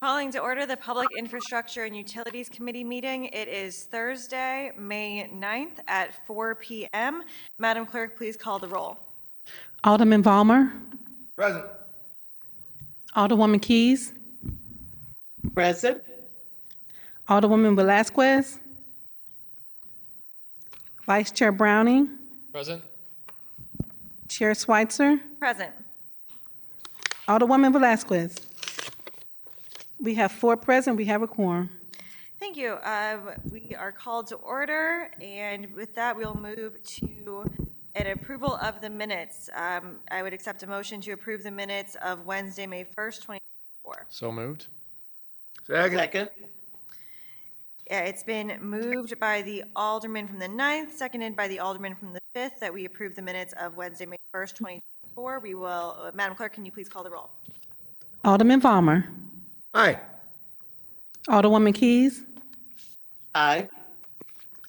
Calling to order the Public Infrastructure and Utilities Committee meeting. It is Thursday, May 9th at 4 p.m. Madam Clerk, please call the roll. Alderman Vollmer. Present. Alderwoman Keys. Present. Alderwoman Velazquez. Vice Chair Browning. Present. Chair Schweitzer. Present. Alderwoman Velazquez. We have 4 present. We have a quorum. Thank you. We are called to order, and with that, we'll move to an approval of the minutes. I would accept a motion to approve the minutes of Wednesday, May 1st, 2024. So moved. Second. Yeah, it's been moved by the Alderman from the 9th, seconded by the Alderman from the 5th, that we approve the minutes of Wednesday, May 1st, 2024. We will, Madam Clerk, can you please call the roll? Alderman Vollmer. Aye. Alderwoman Keys. Aye.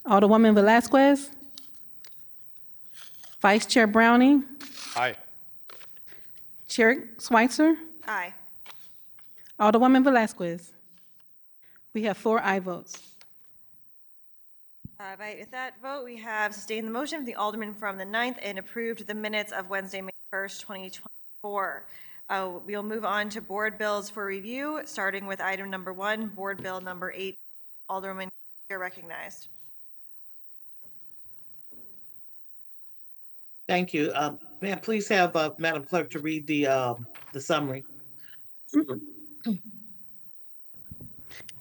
Alderwoman Velazquez. Vice Chair Browning. Aye. Chair Schweitzer. Aye. Alderwoman Velazquez. We have 4 aye votes. With that vote, we have sustained the motion of the Alderman from the 9th and approved the minutes of Wednesday, May 1st, 2024. We'll move on to board bills for review, starting with item number 1, board bill number 8. Alderman, you're recognized. Thank you. May I please have Madam Clerk to read the summary?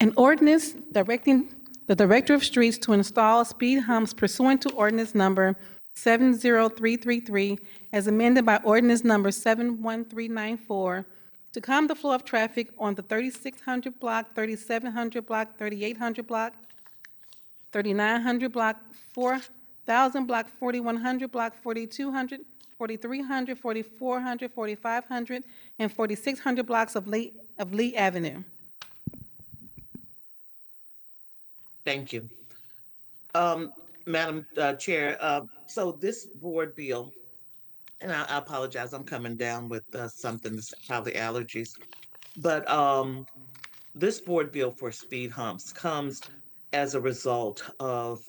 An ordinance directing the Director of Streets to install speed humps pursuant to ordinance number 70333 as amended by ordinance number 71394 to calm the flow of traffic on the 3600 block, 3700 block, 3800 block, 3900 block, 4000 block, 4100 block, 4200, 4300, 4400, 4500, and 4600 blocks of Lee Avenue. Thank you. Madam Chair, so this board bill, and I apologize, I'm coming down with something, that's probably allergies, but this board bill for speed humps comes as a result of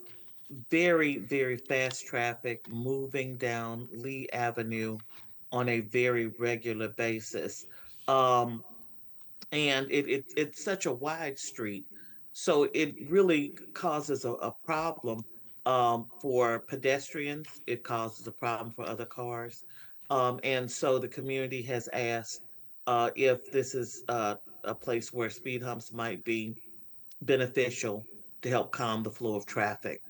very, very fast traffic moving down Lee Avenue on a very regular basis. And it's such a wide street, so it really causes a problem for pedestrians. It causes a problem for other cars, and so the community has asked if this is a place where speed humps might be beneficial to help calm the flow of traffic.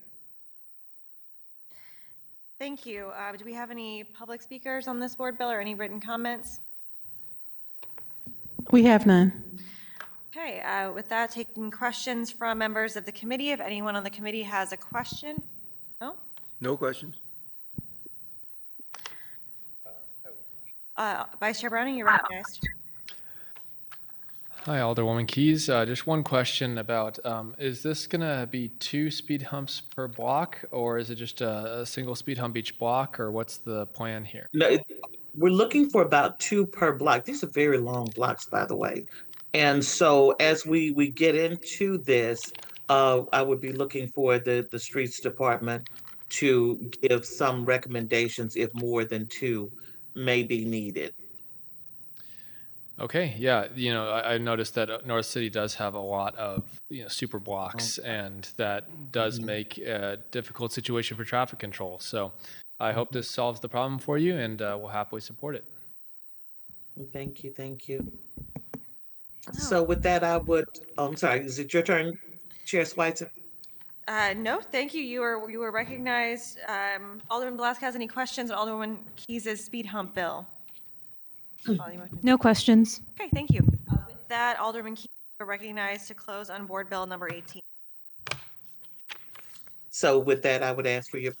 Thank you. Do we have any public speakers on this board bill or any written comments? We have none. Okay, with that, taking questions from members of the committee. If anyone on the committee has a question? No? No questions. Vice Chair Browning, you're recognized. Hi, Alderwoman Keys. Just one question about, is this going to be 2 speed humps per block, or is it just a single speed hump each block, or what's the plan here? No, we're looking for about 2 per block. These are very long blocks, by the way. And so as we get into this, I would be looking for the streets department to give some recommendations if more than 2 may be needed. Okay, yeah, I noticed that North City does have a lot of, super blocks, and that does make a difficult situation for traffic control. So I hope this solves the problem for you, and we'll happily support it. Thank you, thank you. So with that, I would, I'm sorry, is it your turn, Chair Schweitzer? No, thank you. You were recognized. Alderman Velazquez, any questions on Alderwoman Keys' speed hump bill? No questions. Okay, thank you. With that, Alderman Keys, you are recognized to close on board bill number 18. So with that, I would ask for your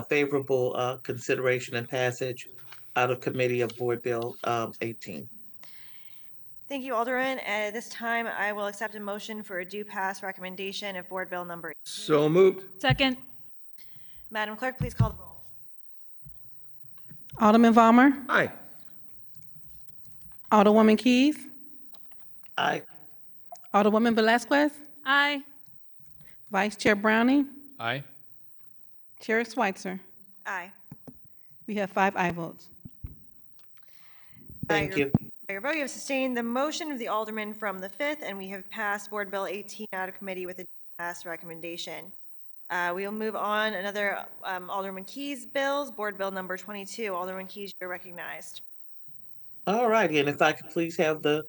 favorable consideration and passage out of committee of board bill 18. Thank you, Alderman. At this time, I will accept a motion for a due pass recommendation of board bill number 18. So moved. Second. Madam Clerk, please call the roll. Alderman Vollmer. Aye. Alderwoman Keys. Aye. Alderwoman Velazquez, Aye. Vice Chair Browning, Aye. Chair Schweitzer. Aye. We have 5 aye votes. Thank you. By your vote, you have sustained the motion of the Alderman from the 5th, and we have passed Board Bill 18 out of committee with a pass recommendation. We will move on. Another Alderman Keys bills, Board Bill number 22. Alderman Keys, you're recognized. All righty, and if I could please have the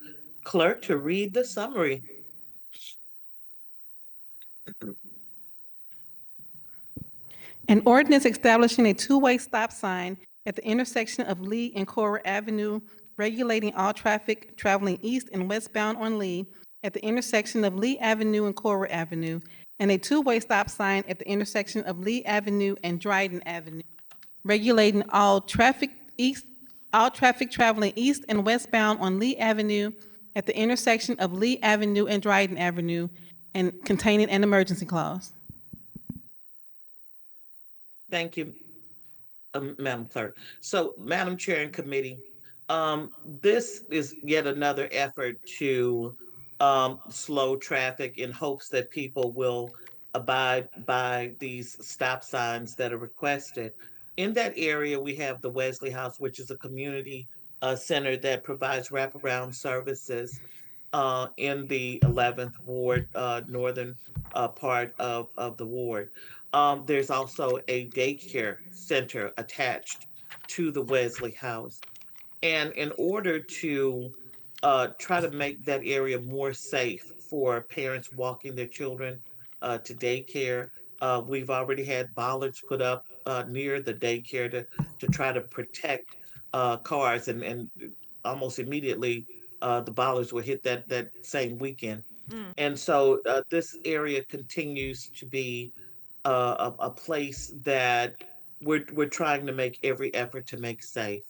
clerk to read the summary. An ordinance establishing a two-way stop sign at the intersection of Lee and Cora Avenue, regulating all traffic traveling east and westbound on Lee at the intersection of Lee Avenue and Cora Avenue, and a two-way stop sign at the intersection of Lee Avenue and Dryden Avenue, regulating all traffic traveling east and westbound on Lee Avenue at the intersection of Lee Avenue and Dryden Avenue, and containing an emergency clause. Thank you, Madam Clerk. So, Madam Chair and Committee, this is yet another effort to slow traffic in hopes that people will abide by these stop signs that are requested. In that area, we have the Wesley House, which is a community center that provides wraparound services in the 11th Ward, northern part of the ward. There's also a daycare center attached to the Wesley House. And in order to try to make that area more safe for parents walking their children to daycare, we've already had bollards put up near the daycare to try to protect cars, and almost immediately the bollards will hit that same weekend. And so this area continues to be a place that we're trying to make every effort to make safe.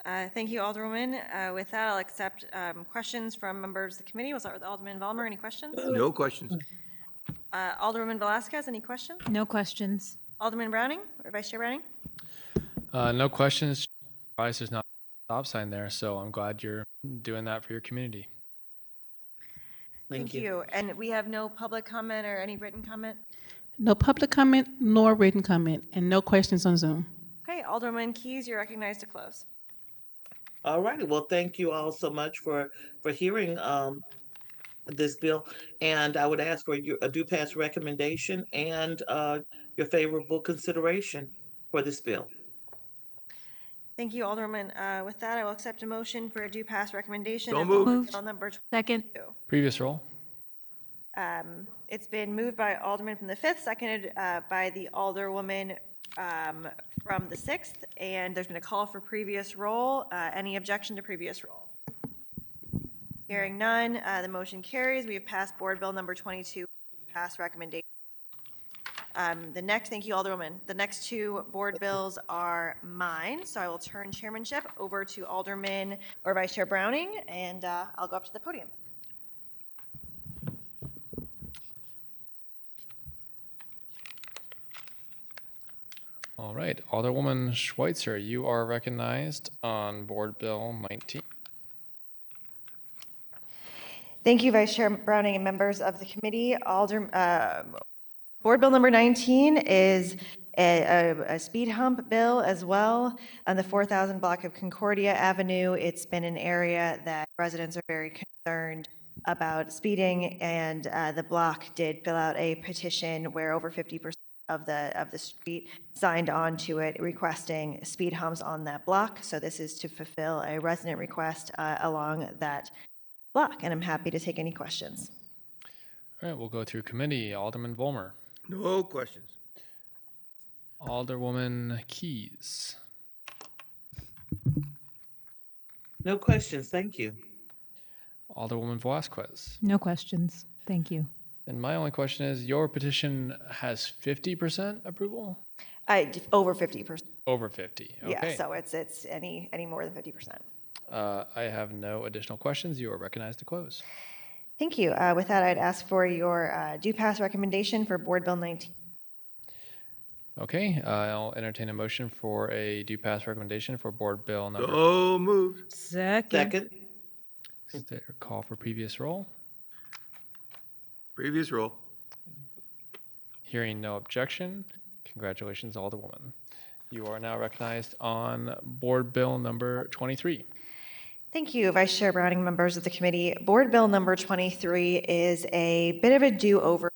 Thank you, Alderwoman. With that, I'll accept questions from members of the committee. We'll start with Alderman Vollmer. Any questions? No questions. Alderwoman Velazquez, any questions? No questions. Alderman Browning or Vice Chair Browning? No questions. Surprised there's not a stop sign there, so I'm glad you're doing that for your community. Thank you. And we have no public comment or any written comment? No public comment nor written comment, and no questions on Zoom. Okay, Alderman Keys, you're recognized to close. All righty. Well, thank you all so much for hearing this bill, and I would ask for a due pass recommendation and your favorable consideration for this bill. Thank you, Alderman. With that, I will accept a motion for a due pass recommendation. So of moved. Alderman Bill number 22. Second. Previous roll. It's been moved by Alderman from the 5th, seconded by the Alderwoman from the 6th, and there's been a call for previous roll. Any objection to previous roll? Hearing none, the motion carries. We have passed Board Bill number 22, pass recommendation. Thank you, Alderwoman. The next two board bills are mine, so I will turn chairmanship over to Alderman or Vice Chair Browning, and I'll go up to the podium. All right, Alderwoman Schweitzer, you are recognized on Board Bill 19. Thank you, Vice Chair Browning and members of the committee. Board Bill number 19 is a speed hump bill as well on the 4,000 block of Concordia Avenue. It's been an area that residents are very concerned about speeding, and the block did fill out a petition where over 50% of the street signed on to it requesting speed humps on that block. So this is to fulfill a resident request along that block, and I'm happy to take any questions. All right, we'll go through committee. Alderman Vollmer. No questions. Alderwoman Keys. No questions. Thank you. Alderwoman Velazquez. No questions. Thank you. And my only question is, your petition has 50% approval? Over 50%. Over 50. Okay. Yeah, so it's any more than 50%. I have no additional questions. You are recognized to close. Thank you. With that, I'd ask for your due pass recommendation for Board Bill 19. Okay, I'll entertain a motion for a due pass recommendation for Board Bill number. So moved. Second. Second. Call for previous roll. Previous roll. Hearing no objection, congratulations, Alderwoman. You are now recognized on Board Bill number 23. Thank you, Vice Chair Browning, members of the committee. Board Bill number 23 is a bit of a do-over.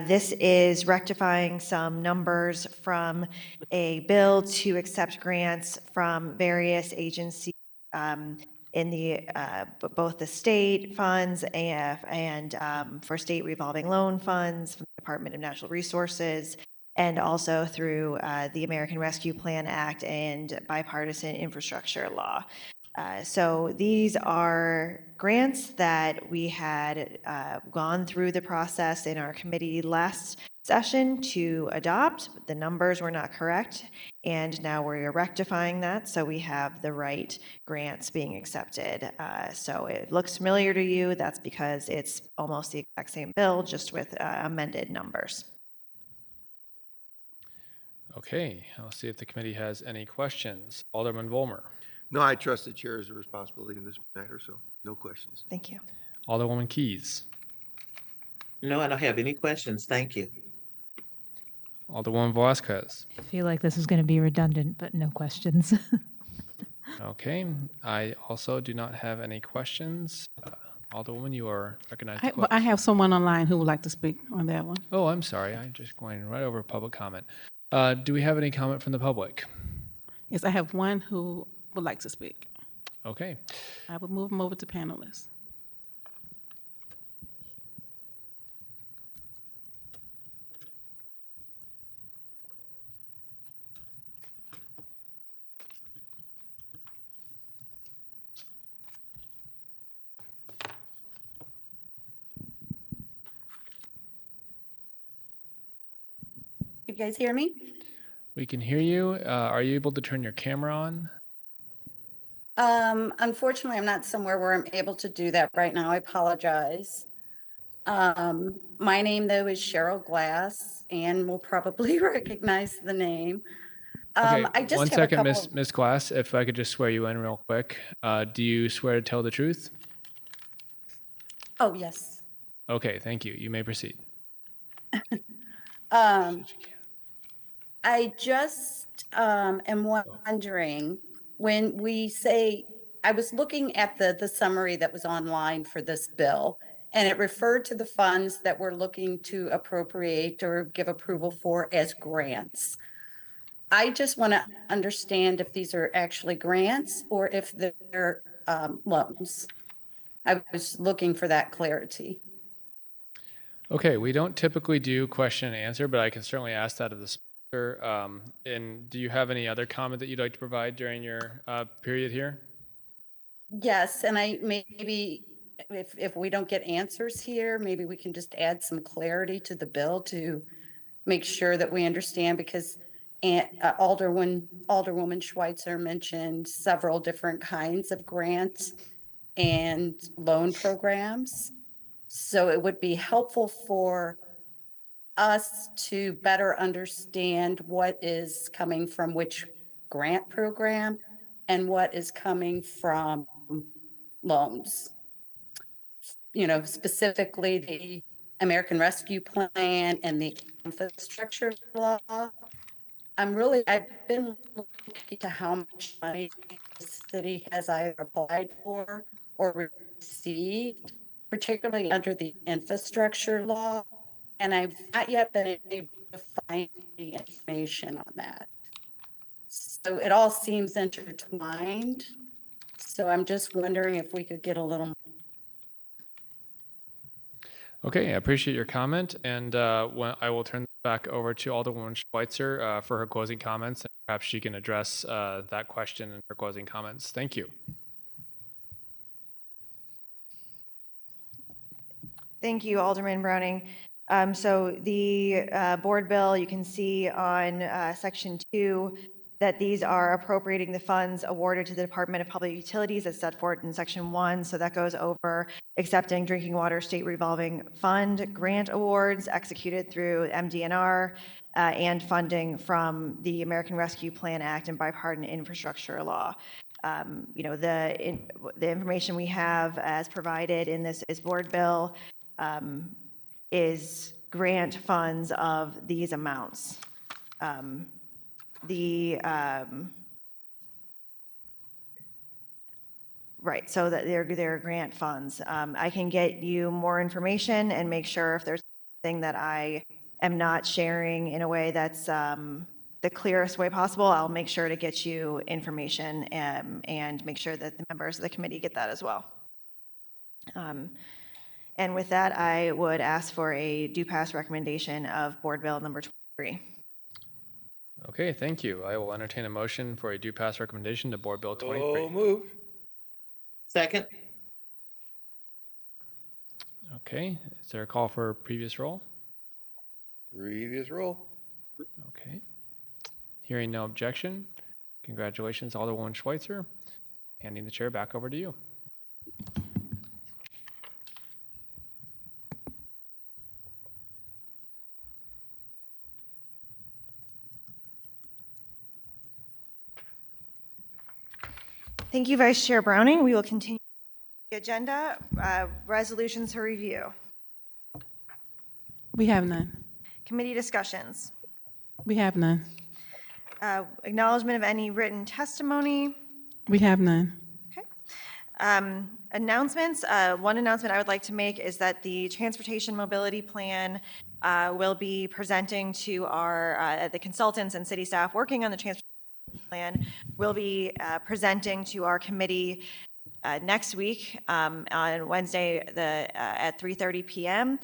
This is rectifying some numbers from a bill to accept grants from various agencies in the both the state funds and for state revolving loan funds from the Department of Natural Resources, and also through the American Rescue Plan Act and bipartisan infrastructure law. So these are grants that we had gone through the process in our committee last session to adopt. The numbers were not correct, and now we're rectifying that, so we have the right grants being accepted. So it looks familiar to you. That's because it's almost the exact same bill, just with amended numbers. Okay, I'll see if the committee has any questions. Alderman Volmer. No, I trust the chair's responsibility in this matter, so no questions. Thank you. Alderwoman Keys. No, I don't have any questions. Thank you. Alderwoman Velazquez. I feel like this is going to be redundant, but no questions. Okay, I also do not have any questions. Alderwoman, you are recognized. to I close. have someone online who would like to speak on that one. Oh, I'm sorry. I'm just going right over public comment. Do we have any comment from the public? Yes, I have one who would like to speak. Okay. I would move them over to panelists. You guys hear me? We can hear you. Are you able to turn your camera on? Unfortunately, I'm not somewhere where I'm able to do that right now. I apologize. My name though is Cheryl Glass, and will probably recognize the name. Okay, I just one have a second, couple. Miss Glass. If I could just swear you in real quick. Do you swear to tell the truth? Oh, yes. Okay, thank you. You may proceed. I just am wondering, when we say, I was looking at the summary that was online for this bill, and it referred to the funds that we're looking to appropriate or give approval for as grants. I just want to understand if these are actually grants or if they're loans. I was looking for that clarity. Okay, we don't typically do question and answer, but I can certainly ask that of the sponsor. And do you have any other comment that you'd like to provide during your period here? Yes, and I maybe if we don't get answers here, maybe we can just add some clarity to the bill to make sure that we understand, because Alderwoman Schweitzer mentioned several different kinds of grants and loan programs. So it would be helpful for us to better understand what is coming from which grant program and what is coming from loans. You know, specifically the American Rescue Plan and the infrastructure law. I've been looking to how much money the city has either applied for or received, particularly under the infrastructure law. And I've not yet been able to find any information on that. So it all seems intertwined. So I'm just wondering if we could get a little. Okay, I appreciate your comment, and I will turn this back over to Alderwoman Schweitzer for her closing comments, and perhaps she can address that question in her closing comments. Thank you. Thank you, Alderman Browning. So the board bill, you can see on section 2 that these are appropriating the funds awarded to the Department of Public Utilities as set forth in section 1. So that goes over accepting drinking water state revolving fund grant awards executed through MDNR and funding from the American Rescue Plan Act and bipartisan infrastructure law. The information we have as provided in this is board bill is grant funds of these amounts. Right, so that they're grant funds. I can get you more information and make sure if there's anything that I am not sharing in a way that's the clearest way possible, I'll make sure to get you information and make sure that the members of the committee get that as well. And with that, I would ask for a do pass recommendation of Board Bill number 23. Okay, thank you. I will entertain a motion for a due pass recommendation to Board Bill 23. So moved. Second? Okay, is there a call for previous roll? Previous roll. Okay. Hearing no objection, congratulations, Alderwoman Schweitzer. Handing the chair back over to you. Thank you, Vice Chair Browning. We will continue the agenda. Resolutions for review. We have none. Committee discussions. We have none. Acknowledgement of any written testimony. We have none. Announcements. One announcement I would like to make is that the Transportation Mobility Plan will be presenting to the consultants and city staff working on the Transportation Plan will be presenting to our committee next week on Wednesday at 3:30 p.m.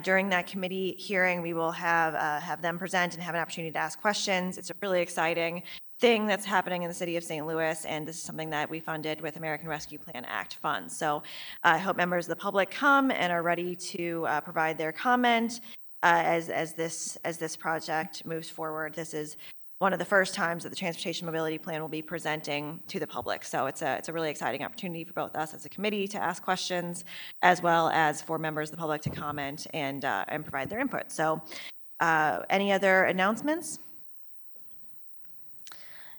During that committee hearing, we will have them present and have an opportunity to ask questions. It's a really exciting thing that's happening in the city of St. Louis, and this is something that we funded with American Rescue Plan Act funds. So I hope members of the public come and are ready to provide their comment as this project moves forward. This is one of the first times that the Transportation Mobility Plan will be presenting to the public. So it's a really exciting opportunity for both us as a committee to ask questions, as well as for members of the public to comment and provide their input. So any other announcements?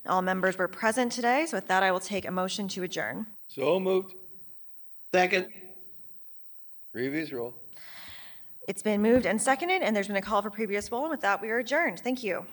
All members were present today. So with that, I will take a motion to adjourn. So moved. Second? Previous roll. It's been moved and seconded, and there's been a call for previous roll. And with that, we are adjourned. Thank you.